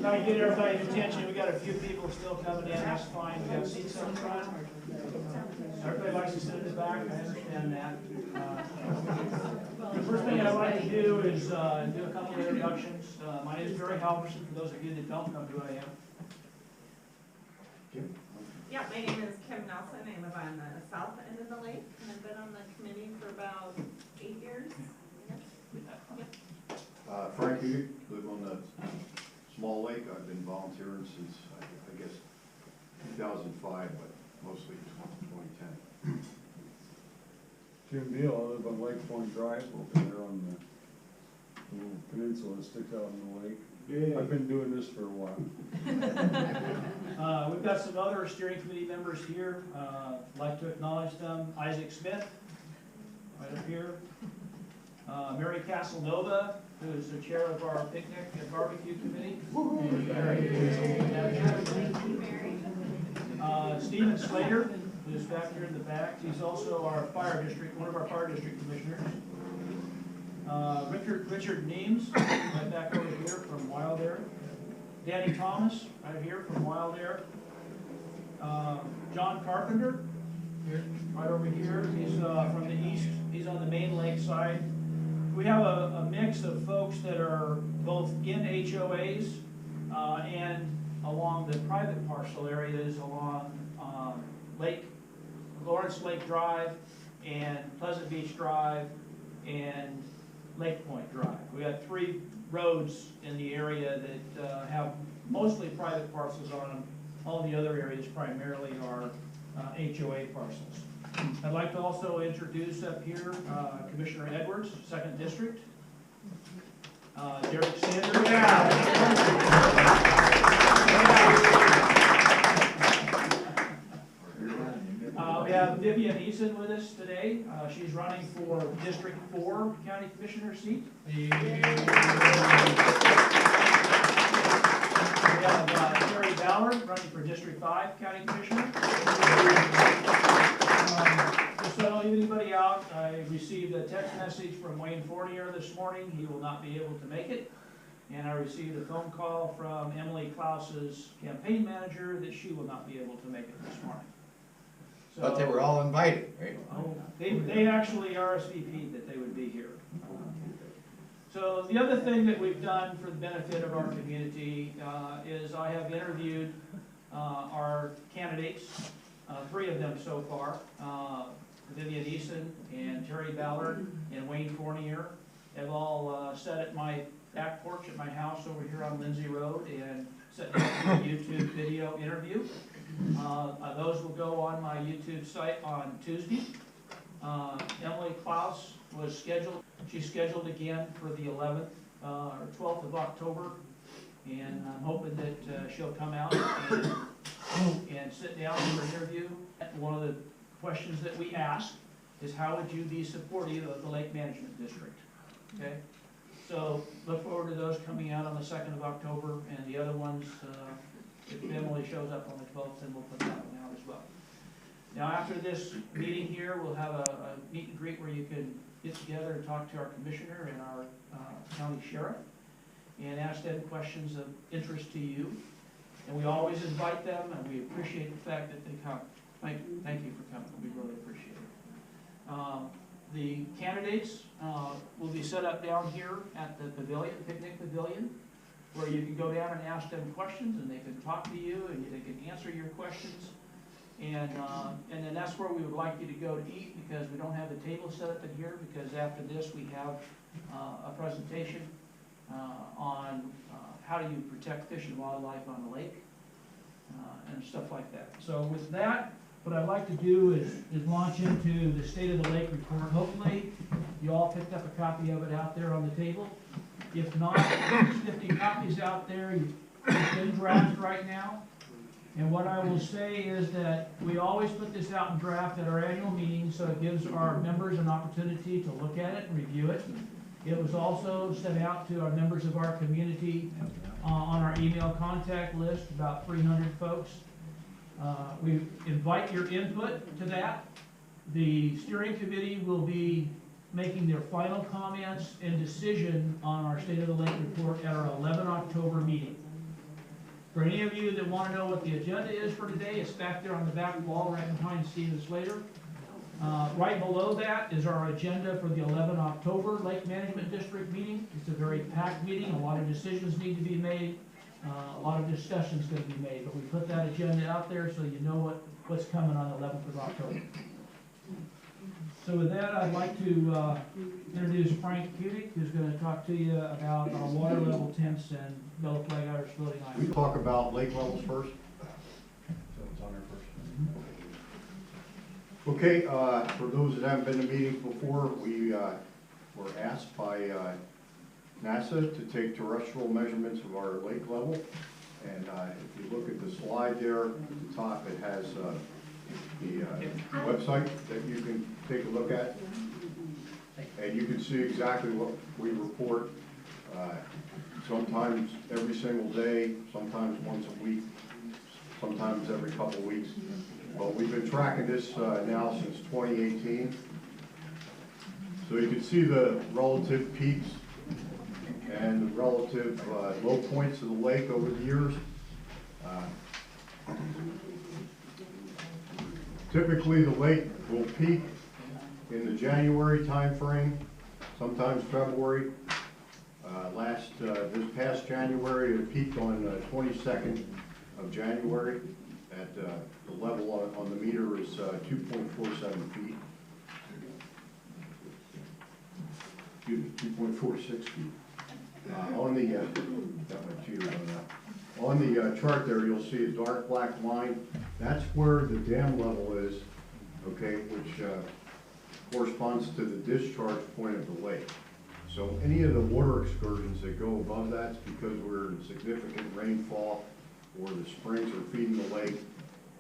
Try to get everybody's attention. We got a few people still coming in. That's fine. We got seats up front. Everybody likes to sit in the back. I understand that. The first thing I'd like to do is do a couple of introductions. My name is Barry Halverson. For those of you that don't know who I am. Yeah, my name is Kim Nelson. I live on the south end of the lake, and I've been on the committee for about 8 years. Frank, you live on the small lake. I've been volunteering since, I guess, 2005, but mostly 2010. Jim Beal, I live on Lake Point Drive over there on the little peninsula that sticks out in the lake. Yeah. I've been doing this for a while. We've got some other steering committee members here. I'd like to acknowledge them. Isaac Smith, right up here. Mary Casanova, who is the chair of our picnic and barbecue committee. Stephen Slater, who's back here in the back. He's also our fire district, one of our fire district commissioners. Richard Neems, right back over here from Wild Air. Danny Thomas, right here from Wild Air. John Carpenter, right over here. He's from the east. He's on the main lake side. We have a mix of folks that are both in HOAs and along the private parcel areas along Lawrence Lake Drive and Pleasant Beach Drive and Lake Point Drive. We have 3 roads in the area that have mostly private parcels on them. All the other areas primarily are HOA parcels. I'd like to also introduce up here Commissioner Edwards, 2nd District. Derek Sanders. We have Vivian Eason with us today. She's running for District 4 County Commissioner seat. We have Terry Ballard running for District 5 County Commissioner. Just so I don't leave anybody out, I received a text message from Wayne Fournier this morning. He will not be able to make it. And I received a phone call from Emily Klaus's campaign manager that she will not be able to make it this morning. So, but they were all invited, right? They actually RSVP'd that they would be here. So the other thing that we've done for the benefit of our community is I have interviewed our candidates, 3 of them so far, Vivian Eason and Terry Ballard and Wayne Fournier have all sat at my back porch at my house over here on Lindsay Road and set down a YouTube video interview. Those will go on my YouTube site on Tuesday. Emily Klaus was scheduled. She's scheduled again for the 11th or 12th of October, and I'm hoping that she'll come out and sit down for an interview. One of the questions that we ask is, how would you be supportive of the Lake Management District? Okay, so look forward to those coming out on the 2nd of October, and the other ones, if Emily shows up on the 12th, then we'll put that one out as well. Now, after this meeting here, we'll have a meet and greet where you can get together and talk to our commissioner and our county sheriff and ask them questions of interest to you. And we always invite them, and we appreciate the fact that they come. Thank you for coming. We really appreciate it. The candidates will be set up down here at the pavilion, picnic pavilion, where you can go down and ask them questions, and they can talk to you, and they can answer your questions. And then that's where we would like you to go to eat, because we don't have the table set up in here, because after this we have a presentation on how do you protect fish and wildlife on the lake and stuff like that. So with that, what I'd like to do is launch into the State of the Lake report. Hopefully you all picked up a copy of it out there on the table. If not, there's 50 copies out there. It's in draft right now. And what I will say is that we always put this out in draft at our annual meeting, so it gives our members an opportunity to look at it and review it. It was also sent out to our members of our community on our email contact list, about 300 folks. We invite your input to that. The steering committee will be making their final comments and decision on our State of the Lake report at our 11 October meeting. For any of you that want to know what the agenda is for today, it's back there on the back wall right behind Steve Slater. Right below that is our agenda for the 11 October Lake Management District meeting. It's a very packed meeting, a lot of decisions need to be made, a lot of discussions going to be made, but we put that agenda out there so you know what's coming on the 11th of October. So with that, I'd like to introduce Frank Kudik, who's going to talk to you about our water level temps and Bell Flag Irish floating We island. talk about lake levels first. So it's on there first. Okay, for those that haven't been to meetings before, we were asked by NASA to take terrestrial measurements of our lake level. And if you look at the slide there, at the top, it has the website that you can take a look at. And you can see exactly what we report, sometimes every single day, sometimes once a week, sometimes every couple of weeks. But we've been tracking this now since 2018. So you can see the relative peaks and the relative low points of the lake over the years. Typically, the lake will peak in the January timeframe, sometimes February. This past January, it peaked on the 22nd of January at the level on the meter is 2.47 feet. Excuse me, 2.46 feet. On the got my cheater on that. On the chart there, you'll see a dark black line. That's where the dam level is, okay, which corresponds to the discharge point of the lake. So any of the water excursions that go above that's because we're in significant rainfall or the springs are feeding the lake,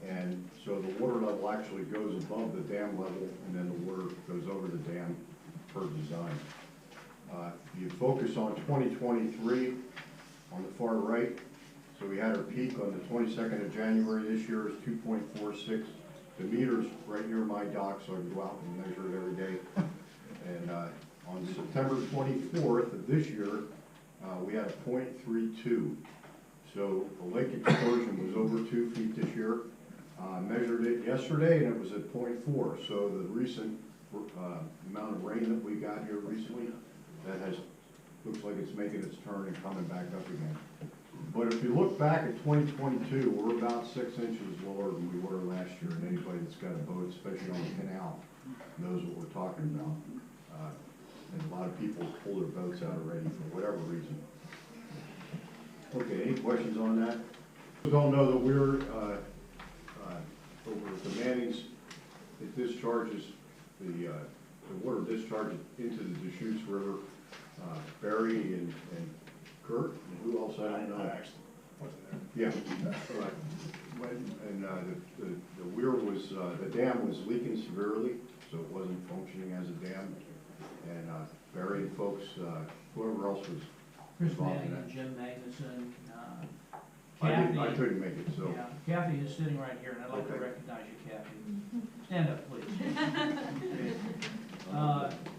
and so the water level actually goes above the dam level, and then the water goes over the dam per design. You focus on 2023 on the far right. So we had our peak on the 22nd of January this year is 2.46. The meter's right near my dock, so I can go out and measure it every day. And on September 24th of this year, we had a 0.32. So the lake excursion was over 2 feet this year. Measured it yesterday and it was at 0.4. So the recent amount of rain that we got here recently, looks like it's making its turn and coming back up again. But if you look back at 2022, we're about 6 inches lower than we were last year, and anybody that's got a boat, especially on the canal, knows what we're talking about. And a lot of people pull their boats out already for whatever reason. Okay, any questions on that? We all know that we're over at the Mannings, it discharges, the water discharges into the Deschutes River. Barry and Kurt, and who else I don't know. Yeah, right. And the weir was, the dam was leaking severely, so it wasn't functioning as a dam. And Barry and folks, whoever else was Chris involved in Manning that. and Jim Magnuson, I Kathy. couldn't make it, so. Yeah, Kathy is sitting right here, and I'd like to Okay. recognize you, Kathy. Stand up, please.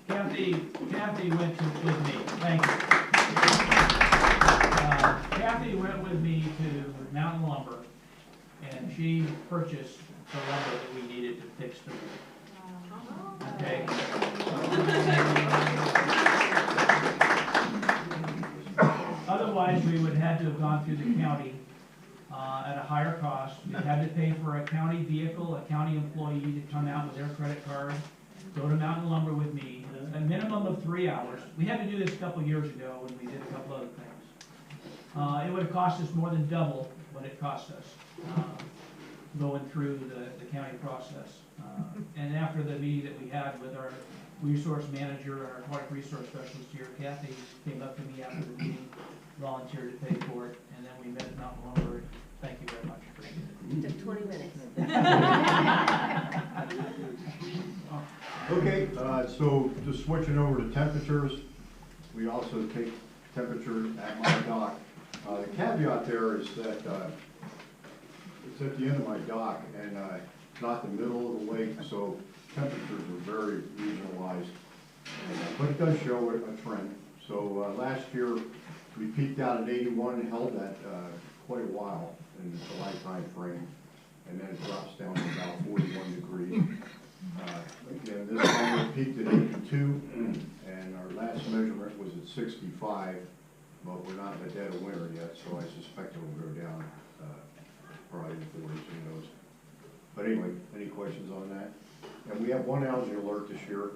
Kathy went with me, thank you. Kathy went with me to Mountain Lumber, and she purchased the lumber that we needed to fix the roof. Okay? Otherwise, we would have had to have gone through the county at a higher cost. We had to pay for a county vehicle, a county employee to come out with their credit card, go to Mountain Lumber with me, a minimum of 3 hours. We had to do this a couple years ago when we did a couple other things. It would have cost us more than double what it cost us going through the county process. And after the meeting that we had with our resource manager, our aquatic resource specialist here, Kathy, came up to me after the meeting, volunteered to pay for it, and then we met at Mountain Lumber. Thank you very much. It took 20 minutes. Okay, so just switching over to temperatures, we also take temperature at my dock. The caveat there is that it's at the end of my dock, and it's not the middle of the lake, so temperatures are very regionalized. But it does show a trend. So last year, we peaked out at 81 and held that quite a while in the July timeframe, and then it drops down to about 41 degrees. Again, this summer it peaked at 82, and our last measurement was at 65, but we're not in the dead of winter yet, so I suspect it will go down probably in the 40s, who knows. But anyway, any questions on that? And we have one algae alert this year.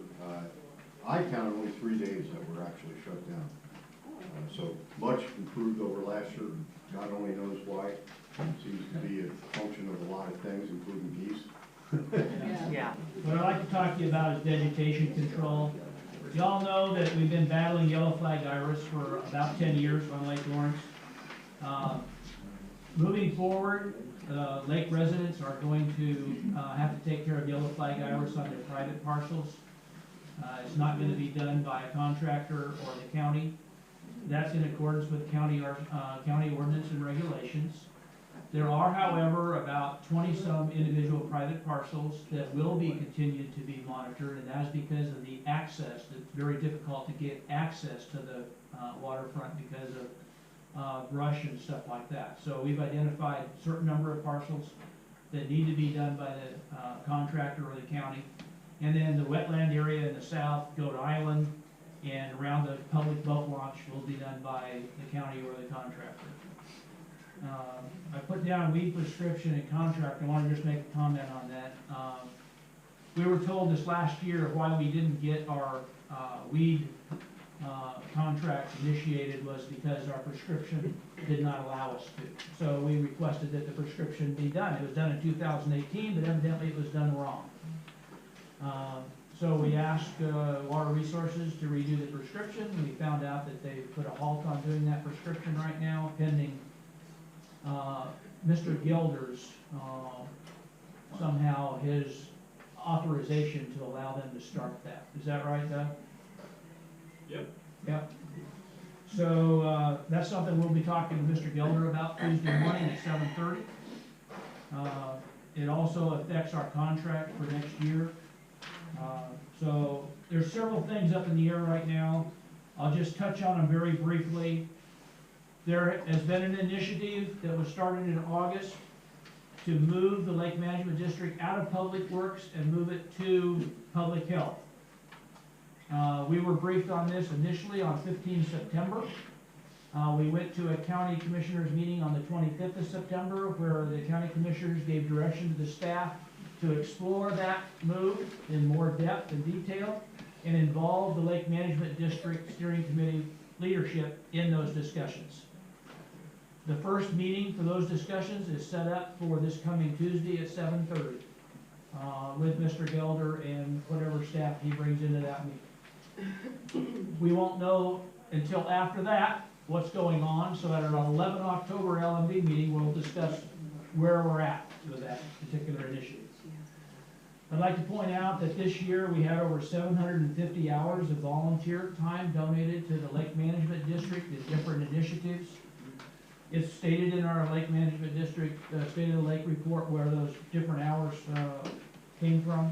I counted only 3 days that were actually shut down. So much improved over last year. God only knows why. It seems to be a function of a lot of things, including geese. Yeah. What I'd like to talk to you about is vegetation control. Y'all know that we've been battling yellow flag iris for about 10 years on Lake Lawrence. Moving forward, lake residents are going to have to take care of yellow flag iris on their private parcels. It's not going to be done by a contractor or the county. That's in accordance with county ordinance and regulations. There are, however, about 20-some individual private parcels that will be continued to be monitored, and that's because of the access. It's very difficult to get access to the waterfront because of brush and stuff like that. So we've identified a certain number of parcels that need to be done by the contractor or the county. And then the wetland area in the south, Goat Island, and around the public boat launch will be done by the county or the contractor. I put down weed prescription and contract. I want to just make a comment on that. We were told this last year why we didn't get our weed contract initiated was because our prescription did not allow us to. So we requested that the prescription be done. It was done in 2018, but evidently it was done wrong. So we asked Water Resources to redo the prescription. We found out that they put a halt on doing that prescription right now, pending Mr. Gilder's somehow his authorization to allow them to start that. Is that right, Doug? Yep. Yep. So that's something we'll be talking to Mr. Gilder about Tuesday morning at 7:30. It also affects our contract for next year. So there's several things up in the air right now. I'll just touch on them very briefly. There has been an initiative that was started in August to move the Lake Management District out of Public Works and move it to Public Health. We were briefed on this initially on 15 September. We went to a county commissioners meeting on the 25th of September where the county commissioners gave direction to the staff to explore that move in more depth and detail and involve the Lake Management District Steering Committee leadership in those discussions. The first meeting for those discussions is set up for this coming Tuesday at 7:30 with Mr. Gelder and whatever staff he brings into that meeting. We won't know until after that what's going on, so at our 11 October LMB meeting, we'll discuss where we're at with that particular initiative. I'd like to point out that this year we had over 750 hours of volunteer time donated to the Lake Management District in different initiatives. It's stated in our Lake Management District State of the Lake report where those different hours came from.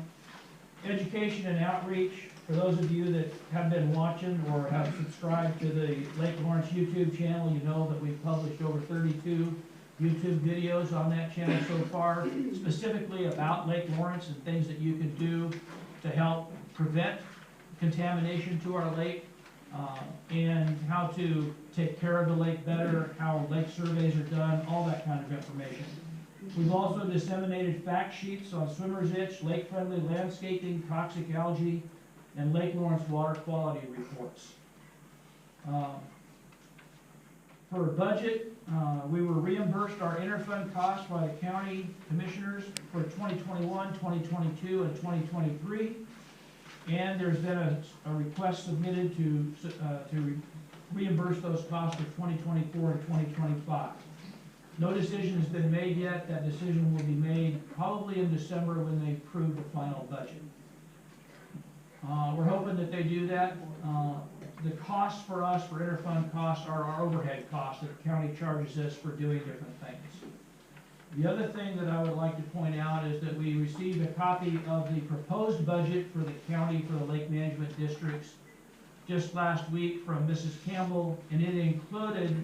Education and outreach, for those of you that have been watching or have subscribed to the Lake Lawrence YouTube channel, you know that we've published over 32 YouTube videos on that channel so far, specifically about Lake Lawrence and things that you can do to help prevent contamination to our lake, and how to take care of the lake better, how lake surveys are done, all that kind of information. We've also disseminated fact sheets on swimmer's itch, lake-friendly landscaping, toxic algae, and Lake Lawrence water quality reports. For budget, we were reimbursed our interfund costs by the county commissioners for 2021, 2022, and 2023. And there's been a request submitted to reimburse those costs for 2024 and 2025. No decision has been made yet. That decision will be made probably in December when they approve the final budget. We're hoping that they do that. The costs for us, for interfund costs, are our overhead costs that the county charges us for doing different things. The other thing that I would like to point out is that we received a copy of the proposed budget for the county for the Lake Management Districts just last week from Mrs. Campbell, and it included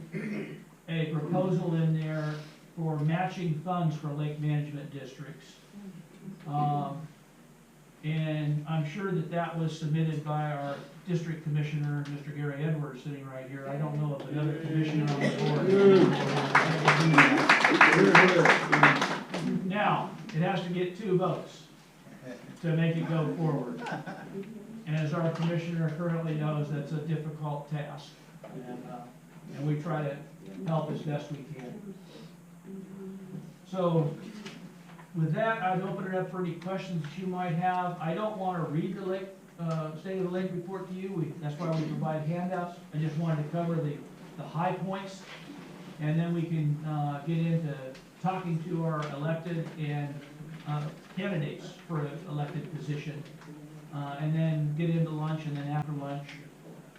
a proposal in there for matching funds for lake management districts. And I'm sure that that was submitted by our district commissioner, Mr. Gary Edwards, sitting right here. I don't know if another commissioner on the board. Now, it has to get 2 votes to make it go forward. And as our commissioner currently knows, that's a difficult task. And we try to help as best we can. So, with that, I'd open it up for any questions that you might have. I don't want to read the lake, State of the Lake report to you. That's why we provide handouts. I just wanted to cover the high points. And then we can get into talking to our elected and candidates for an elected position. And then get into lunch, and then after lunch,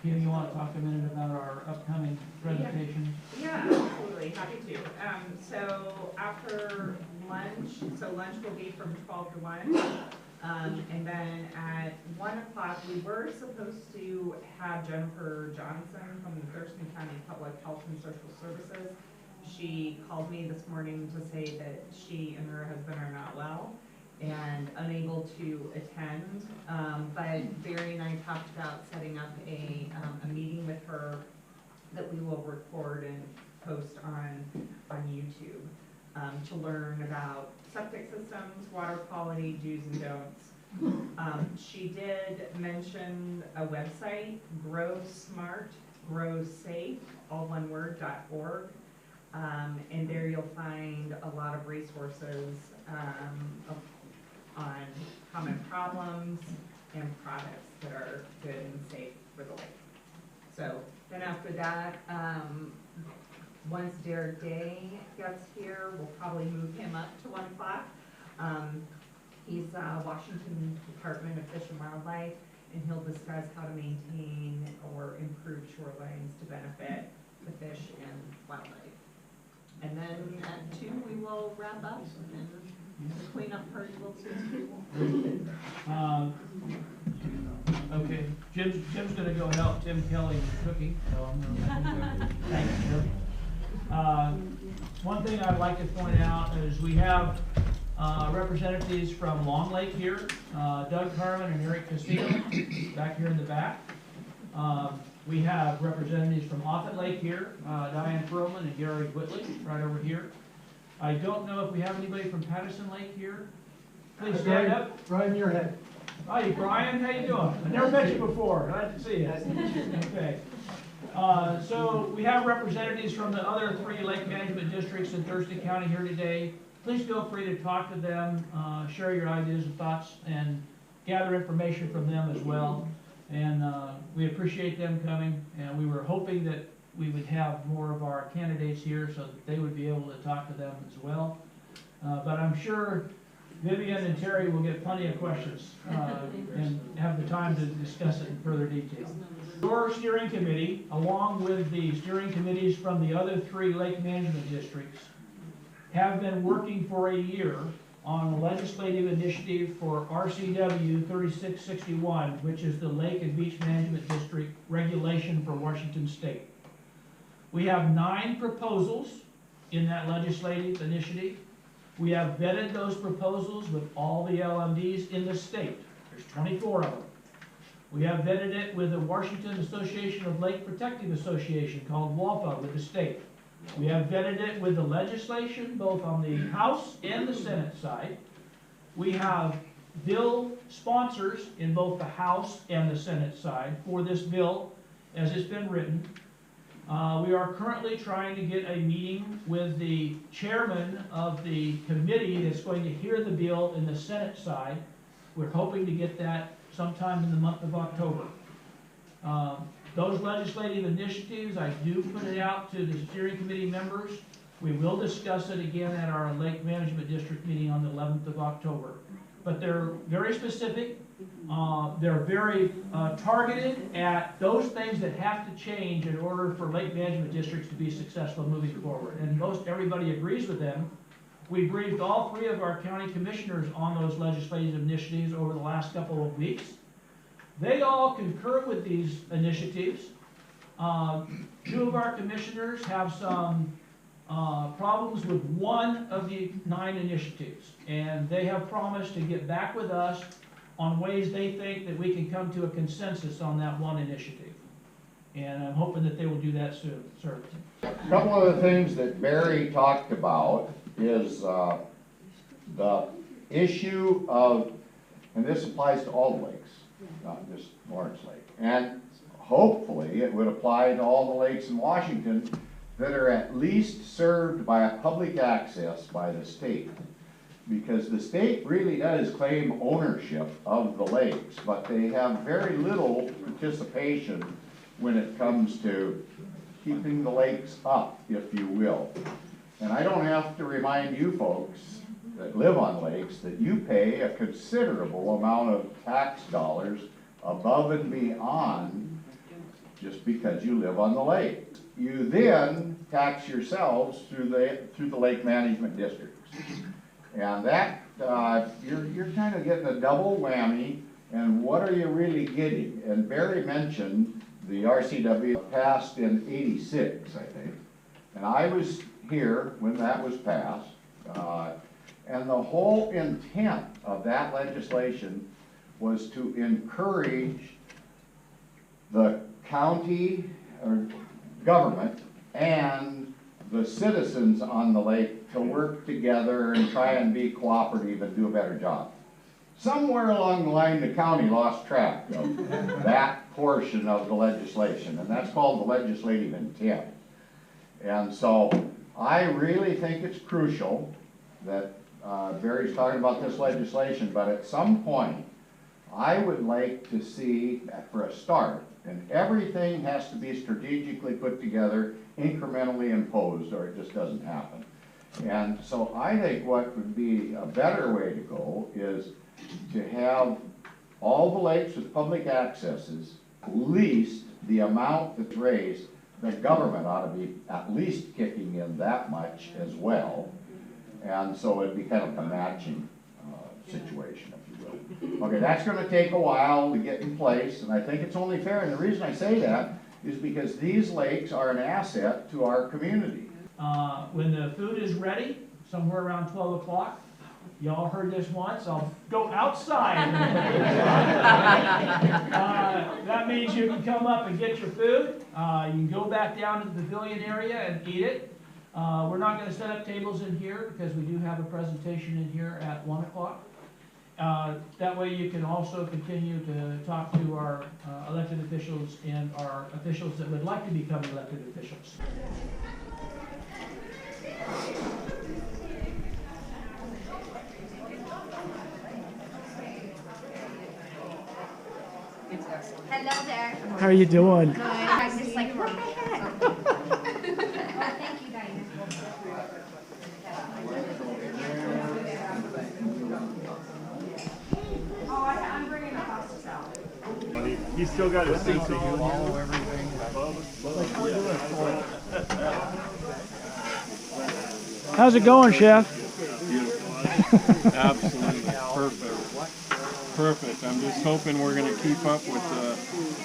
Kim, you want to talk a minute about our upcoming presentation? Yeah, absolutely, happy to. So after lunch, lunch will be from 12 to 1. And then at 1 o'clock, we were supposed to have Jennifer Johnson from the Thurston County Public Health and Social Services. She called me this morning to say that she and her husband are not well and unable to attend. But Barry and I talked about setting up a meeting with her that we will record and post on YouTube to learn about septic systems, water quality, do's and don'ts. She did mention a website, Grow Smart, Grow Safe, all one word, .org. And there you'll find a lot of resources on common problems and products that are good and safe for the lake. So then after that, once Derek Day gets here, we'll probably move him up to 1 o'clock. He's Washington Department of Fish and Wildlife, and he'll discuss how to maintain or improve shorelines to benefit the fish and wildlife. And then at 2, we will wrap up, and the cleanup party will soon. Okay, Jim's gonna go help Tim Kelly with cooking. So I'm gonna thank you, Jim. One thing I'd like to point out is we have representatives from Long Lake here, Doug Carmen and Eric Castillo back here in the back. We have representatives from Offutt Lake here, Diane Perlman and Gary Whitley right over here. I don't know if we have anybody from Patterson Lake here. Please stand up. Brian, your head. Hi, Brian, how you doing? I never met you before, glad to see you. Okay. So we have representatives from the other 3 lake management districts in Thurston County here today. Please feel free to talk to them, share your ideas and thoughts, and gather information from them as well. And we appreciate them coming, and we were hoping that we would have more of our candidates here so that they would be able to talk to them as well. But I'm sure Vivian and Terry will get plenty of questions and have the time to discuss it in further detail. Your steering committee, along with the steering committees from the other 3 lake management districts, have been working for a year on a legislative initiative for RCW 3661, which is the Lake and Beach Management District regulation for Washington State. We have 9 proposals in that legislative initiative. We have vetted those proposals with all the LMDs in the state. There's 24 of them. We have vetted it with the Washington Association of Lake Protective Association, called WAPA, with the state. We have vetted it with the legislation, both on the House and the Senate side. We have bill sponsors in both the House and the Senate side for this bill as it's been written. We are currently trying to get a meeting with the chairman of the committee that's going to hear the bill in the Senate side. We're hoping to get that sometime in the month of October. Those legislative initiatives, I do put it out to the steering committee members. We will discuss it again at our Lake Management District meeting on the 11th of October. But they're very specific. They're very targeted at those things that have to change in order for lake management districts to be successful moving forward. And most everybody agrees with them. We briefed all 3 of our county commissioners on those legislative initiatives over the last couple of weeks. They all concur with these initiatives. 2 of our commissioners have some problems with one of the 9 initiatives. And they have promised to get back with us on ways they think that we can come to a consensus on that one initiative. And I'm hoping that they will do that soon, sir. A couple of the things that Barry talked about is the issue of, and this applies to all the lakes, not just Lawrence Lake, and hopefully it would apply to all the lakes in Washington that are at least served by a public access by the state. Because the state really does claim ownership of the lakes, but they have very little participation when it comes to keeping the lakes up, if you will. And I don't have to remind you folks that live on lakes that you pay a considerable amount of tax dollars above and beyond just because you live on the lake. You then tax yourselves through the lake management districts. And that, you're kind of getting a double whammy, and what are you really getting? And Barry mentioned the RCW passed in '86, I think, and I was here when that was passed, and the whole intent of that legislation was to encourage the county or government and the citizens on the lake to work together and try and be cooperative and do a better job. Somewhere along the line, the county lost track of that portion of the legislation, and that's called the legislative intent. And so I really think it's crucial that Barry's talking about this legislation, but at some point, I would like to see, for a start, and everything has to be strategically put together, incrementally imposed, or it just doesn't happen. And so I think what would be a better way to go is to have all the lakes with public accesses, at least the amount that's raised, the government ought to be at least kicking in that much as well. And so it'd be kind of a matching situation, if you will. Okay, that's gonna take a while to get in place, and I think it's only fair, and the reason I say that is because these lakes are an asset to our community. When the food is ready, somewhere around 12 o'clock, y'all heard this once, I'll go outside. That means you can come up and get your food. You can go back down to the pavilion area and eat it. We're not going to set up tables in here because we do have a presentation in here at 1 o'clock. That way you can also continue to talk to our elected officials and our officials that would like to become elected officials. Hello there. How are you doing? Good. I'm just like, what the heck? Oh, thank you, Diana. Oh, I'm bringing a pasta salad. He's still got his thing, so you Follow everything. How's it going, Chef? absolutely perfect. Perfect. I'm just hoping we're going to keep up with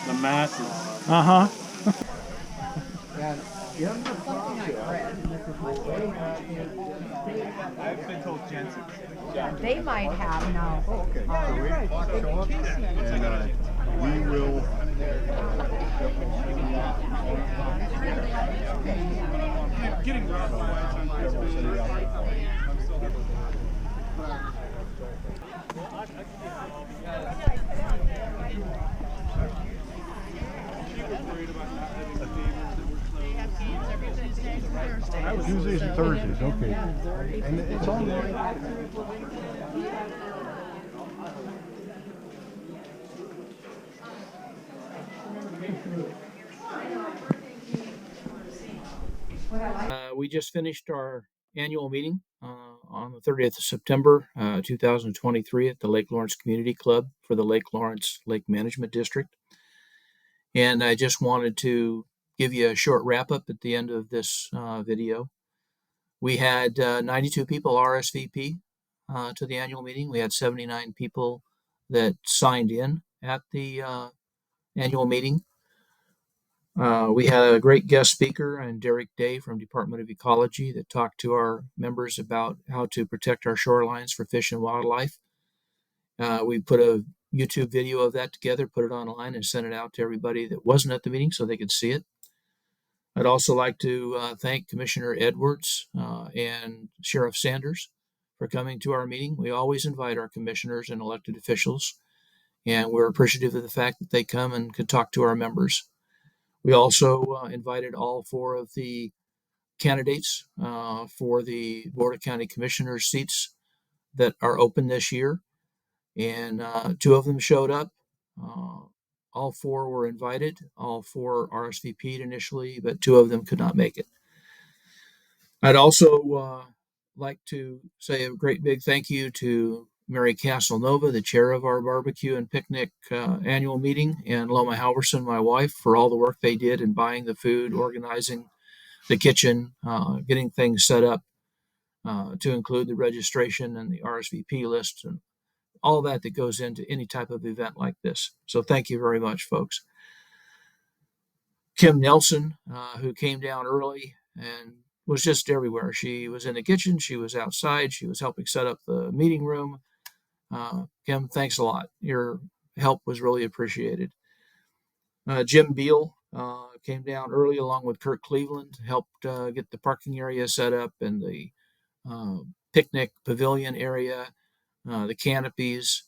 the masses. Uh-huh. I've been told Jensen. They might have now. Okay, so we will. Getting robbed by whites on Tuesdays and Thursdays, okay. And it's online. We just finished our annual meeting on the 30th of September, 2023 at the Lake Lawrence Community Club for the Lake Lawrence Lake Management District. And I just wanted to give you a short wrap up at the end of this video. We had 92 people RSVP to the annual meeting. We had 79 people that signed in at the annual meeting. We had a great guest speaker and Derek Day from Department of Ecology that talked to our members about how to protect our shorelines for fish and wildlife. We put a YouTube video of that together, put it online, and sent it out to everybody that wasn't at the meeting so they could see it. I'd also like to thank Commissioner Edwards and Sheriff Sanders for coming to our meeting. We always invite our commissioners and elected officials, and we're appreciative of the fact that they come and could talk to our members. We also invited all 4 of the candidates for the Board of County Commissioners seats that are open this year, and 2 of them showed up. All 4 were invited. All 4 RSVP'd initially, but 2 of them could not make it. I'd also like to say a great big thank you to Mary Castelnova, the chair of our barbecue and picnic annual meeting, and Loma Halverson, my wife, for all the work they did in buying the food, organizing the kitchen, getting things set up to include the registration and the RSVP list and all that goes into any type of event like this. So thank you very much, folks. Kim Nelson, who came down early and was just everywhere. She was in the kitchen, she was outside, she was helping set up the meeting room. Kim, thanks a lot. Your help was really appreciated. Jim Beal came down early along with Kirk Cleveland, helped get the parking area set up and the picnic pavilion area, the canopies,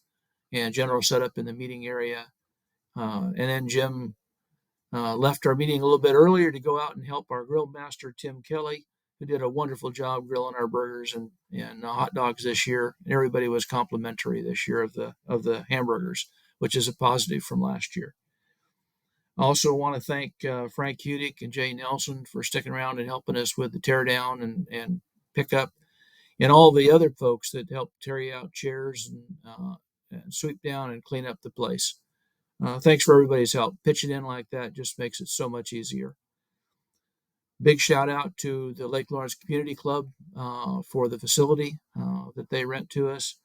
and general setup in the meeting area. And then Jim left our meeting a little bit earlier to go out and help our grill master, Tim Kelly, who did a wonderful job grilling our burgers and hot dogs this year. And everybody was complimentary this year of the hamburgers, which is a positive from last year. I also want to thank Frank Hudick and Jay Nelson for sticking around and helping us with the teardown and pickup, and all the other folks that helped carry out chairs and sweep down and clean up the place. Thanks for everybody's help. Pitching in like that just makes it so much easier. Big shout out to the Lake Lawrence Community Club for the facility that they rent to us,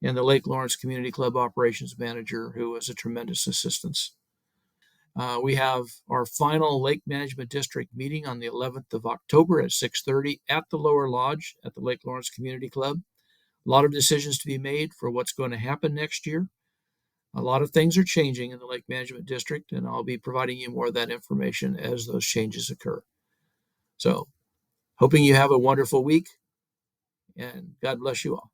and the Lake Lawrence Community Club operations manager, who was a tremendous assistance. We have our final Lake Management District meeting on the 11th of October at 6:30 at the Lower Lodge at the Lake Lawrence Community Club. A lot of decisions to be made for what's going to happen next year. A lot of things are changing in the Lake Management District, and I'll be providing you more of that information as those changes occur. So, hoping you have a wonderful week, and God bless you all.